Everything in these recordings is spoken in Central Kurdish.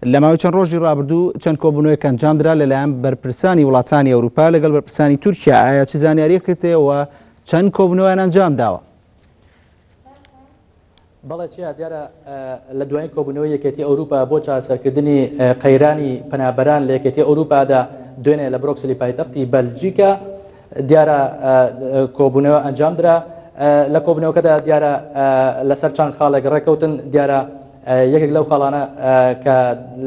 لە ماوەی چەند ڕۆژی ڕابردوو چەند کۆبوونەوەیەک ئەنجامدرا لەلایەن بەرپرسانی وڵاتانی ئەوروپا لەگەڵ بەرپرسانی تورکیا. ئایا چ زانیاریەک کردەوە چەند کۆبوونەوەیان ئەنجام داوە؟ بەڵێ چیا دیارە لە دوایین کۆبوونەوەی یەکێتی ئەوروپا بۆ چارەسەرکردنی قەیرانی پەنابەران لە یەکێتی ئەوروپادا دوێنێ لە برۆکسلی پایتەختی بەلجیکا دیارە کۆبوونەوە ئەنجامدرا. لە کۆبوونەوەکەدا دیارە لەسەر چەند خاڵێک ڕێکەوتن. دیارە یەکێک لەو خاڵانە کە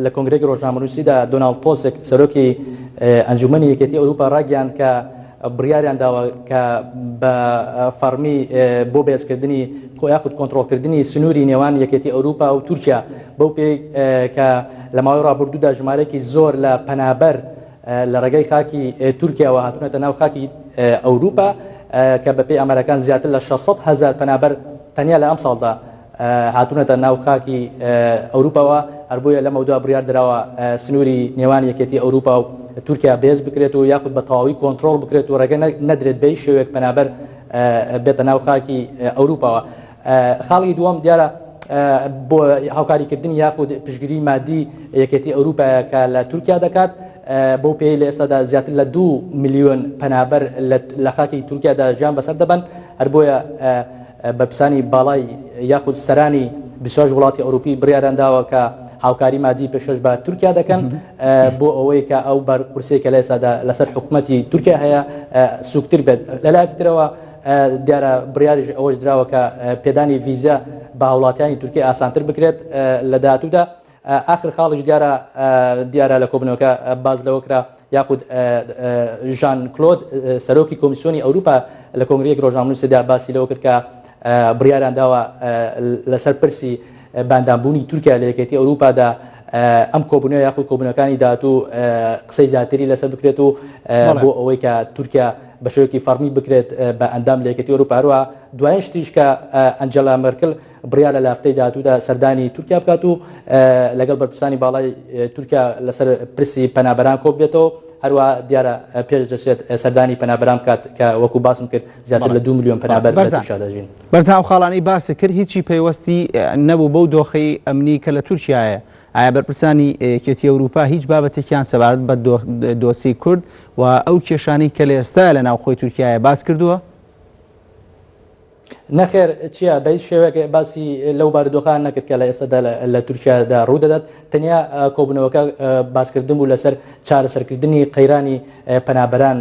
لە کۆنگرێکی ڕۆژنامەنووسیدا دۆناڵد تۆسک سەرۆکی ئەنجومەنی یەکێتی ئەوروپا ڕاگەیاند کە بڕیاریان داوە کە بە فەرمی بۆ بێزکردنی یاخود کۆنتڕۆڵکردنی سنووری نێوان یەکێتی ئەوروپا و تورکیا بەو پێی کە لە ماوەی ڕابردوودا ژمارەیەکی زۆر لە پەنابەر لە ڕێگەی خاکی تورکیاوە هاتوونەتە ناو خاکی ئەوروپا کە بەپێی ئەمریکان زیاتر لە 600,000 پەنابەر تەنیا لە ئەم ساڵدا هاتوونەتە ناو خاکی ئەوروپاوە. هەر بۆیە لەمەودا بڕیار دراوە سنووری نێوان یەکێتی ئەوروپا و تورکیا بێز بکرێت و یاخود بە تەواوی کۆنتڕۆڵ بکرێت و ڕێگە نەدرێت بەی شێوەیەک پەنابەر بێتە ناو خاکی ئەوروپاوە. خاڵی دووەم دیارە بۆ هاوکاریکردنی یاخود پشتگیری مادی یەکێتی ئەوروپا کە لە تورکیا دەکات بۆ پێی لە ئێستادا زیاتر لە 2 میلیۆن پەنابەر لە خاکی تورکیادا ژیان بەسەر دەبن. هەر بۆیە بەرپرسانی باڵای یاخود سەرانی 26 وڵاتی ئەوروپی بڕیاریان داوە کە هاوکاری مادی پێشکەش بە تورکیا دەکەن بۆ ئەوەی کە ئەو بەرپرسێکە لە ئێستادا لەسەر حکوومەتی تورکیا هەیە سوکتر بێت. لەلایەکی ترەوە دیارە بڕیاریش ئەوەش دراوە کە پێدانی ڤیزا بە هاوڵاتیانی تورکیا ئاسانتر بکرێت لە داهاتوودا. آخر خاڵش دیارە لە کۆبنەوەکە باز لەوە کرا یاخود ژان کلۆد سەرۆکی کۆمیسیۆنی ئەوروپا لە کۆنگرەیەک ڕۆژنامەنووسیدا باسی لەوە کرد کە بڕیاریان داوە لەسەر پرسی باندامبوونی تورکیا لە یەکێتی ئەوروپادا ئەم کۆبوونەوە یاخود کۆبوونەکانی داهاتوو قسەی زیاتری لەسەر بکرێت و بۆ ئەوەی کە تورکیا بە شێوەیەکی فەرمی بکرێت بە ئەندام لە یەکێتی ئەوروپا. هەروە دوایین شتیش کە ئەنجەلا مەرکل بڕیار لە هەفتەی داهاتوودا سەردانی تورکیا بکات و لەگەڵ بەرپرسانی باڵای تورکیا لەسەر پرسی پەنابەران کۆ بێتەوە. هەروە دیارە پێش دەچێت سەردانی پەنابەران بکات کە وەکو باسم کرد زیاتر لە 2 میلیۆن پەنابەر لە تورکیا دەژین. بەرزان خاڵانەی باسی کرد هیچی پەیوەستی نەبوو بەو دۆخەی ئەمنی کە لە تورکیایە. ئایا بەرپرسانی یەکێتی ئەوروپا هیچ بابەتێکیان سەبارەت بە دۆسی کورد و ئەو کێشانەی کە لە ئێستا لە ناوخۆی تورکیایە باس کردووە؟ نەخێر چییە بە هیچ شێوەیەک باسی لەو بارودۆخان نەکرد کە لە ئێستادا لە تورکیادا ڕوودەدات. تەنیا کۆبوونەوەکە باسکردن بوو لەسەر چارەسەرکردنی قەیرانی پەنابەران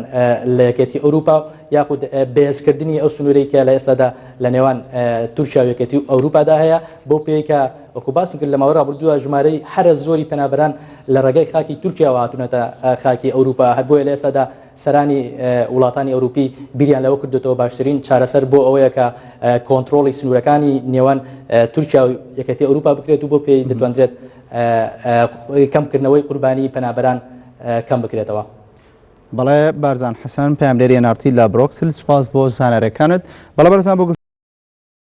لە یەکێتی ئەوروپا یاخود بێزکردنی ئەو سنوورەی کە لە ئێستادا لە نێوان تورکیا و یەکێتی ئەوروپادا هەیە بۆ پێی کە وەکو باسم کرد لە ماوەی ڕابردووە ژمارەی هەرە زۆری پەنابەران لە ڕێگەی خاکی تورکیاوە هاتوونەتە خاکی ئەوروپا. هەر بۆیە لە ئێستادا سەرانی وڵاتانی ئەوروپی بیریان لەوە کردوێتەوە باشترین چارەسەر بۆ ئەوەیە کە کۆنتڕۆڵی سنوورەکانی نێوان تورکیا و یەکێتی ئەوروپا بکرێت و بۆ پێی دەتوانرێت کەمکردنەوەی قوربانی پەنابەران کەم بکرێتەوە. بەڵێ بارزان حەسەن پەیامدەری NRT لە برۆکسل سوپاس بۆ زانیاریەکانت. بەڵێ بەرزان بۆ